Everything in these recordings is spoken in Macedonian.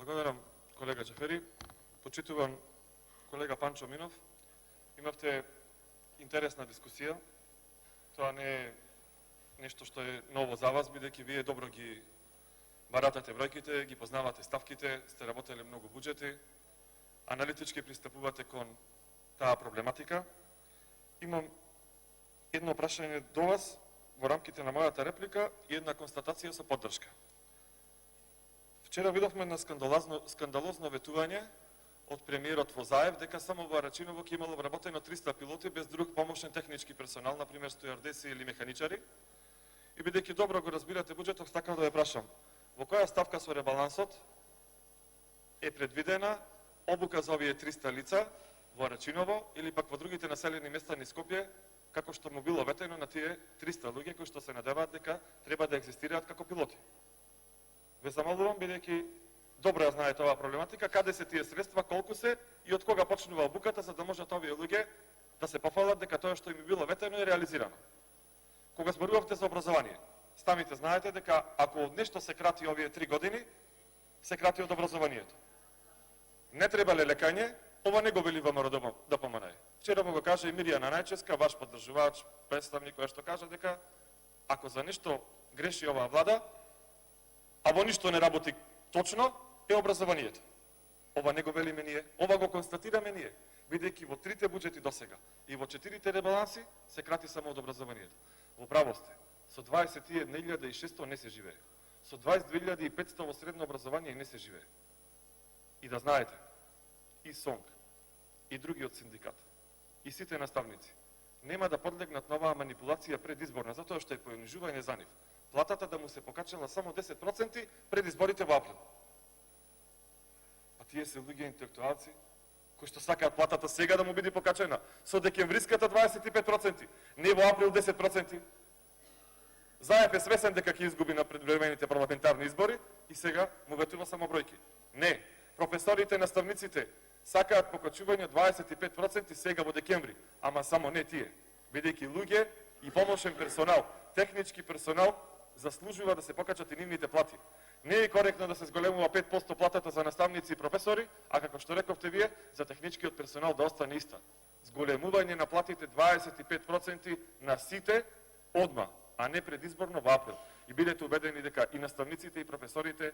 Благодарам, колега Джафери. Почитуван колега Панчо Минов. Имавте интересна дискусија. Тоа не е нешто што е ново за вас, бидејќи вие добро ги баратате бројките, ги познавате ставките, сте работеле многу буџети, аналитички пристапувате кон таа проблематика. Имам едно прашање до вас во рамките на мојата реплика и една констатација со поддршка. Вчера видовме на скандалозно ветување од премиерот Возаев дека само во Рачиново ќе имало вработено 300 пилоти без друг помошен технички персонал, например стојардеси или механичари. И бидејќи добро го разбирате буџетот, сакам да ве прашам, во која ставка со ребалансот е предвидена обука за овие 300 лица во Рачиново или пак во другите населени места низ Скопје, како што му било ветено на тие 300 луѓе кои што се надеваат дека треба да екзистираат како пилоти? Ве замолувам, бидејќи добро ја знаете оваа проблематика, каде се тие средства, колку се и од кога почнува обуката, за да можат овие луѓе да се пофалат дека тоа што им било ветено е реализирано. Кога зборувавте за образование, самите знаете дека ако од нешто се крати овие 3 години, се крати од образованието. Не требале лекање, ова не го вели ВМРО ДПМН. Вчера му го кажа и Миријана Најчевска, ваш поддржувач, представник, која што кажа дека ако за нешто греши оваа влада, а во ништо не работи точно, е образованието. Ова не го велиме ние, ова го констатираме ние, бидејќи во 3 буџети досега и во 4 ребаланси се крати само од образованието. Во право сте, со 21.600 не се живее. Со 22.500 во средно образование не се живее. И да знаете, и СОНГ, и другиот синдикат, и сите наставници, нема да подлегнат на оваа манипулација предизборна, затоа што е понижување за нив. Платата да му се покачала само 10% пред изборите во април. А тие се луѓе интелектуалци кои што сакаат платата сега да му биде покачена со декемвриската 25%, не во април 10%. Заев е свесен дека ќе изгуби на предвремените парламентарни избори и сега му ветува само бројки. Не, професорите, наставниците сакаат покачување 25% сега во декември, ама само не тие, бидејќи луѓе и помошен персонал, технички персонал заслужува да се покачат и нивните плати. Не е коректно да се зголемува 5% платата за наставници и професори, а како што рековте вие, за техничкиот персонал да остане иста. Зголемување на платите 25% на сите одма, а не предизборно во април. И бидете убедени дека и наставниците и професорите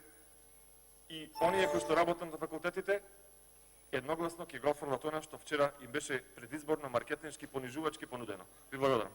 и оние кои што работат на факултетите едногласно ќе го офрлат она што вчера им беше предизборно маркетиншки понижувачки понудено. Ви благодарам.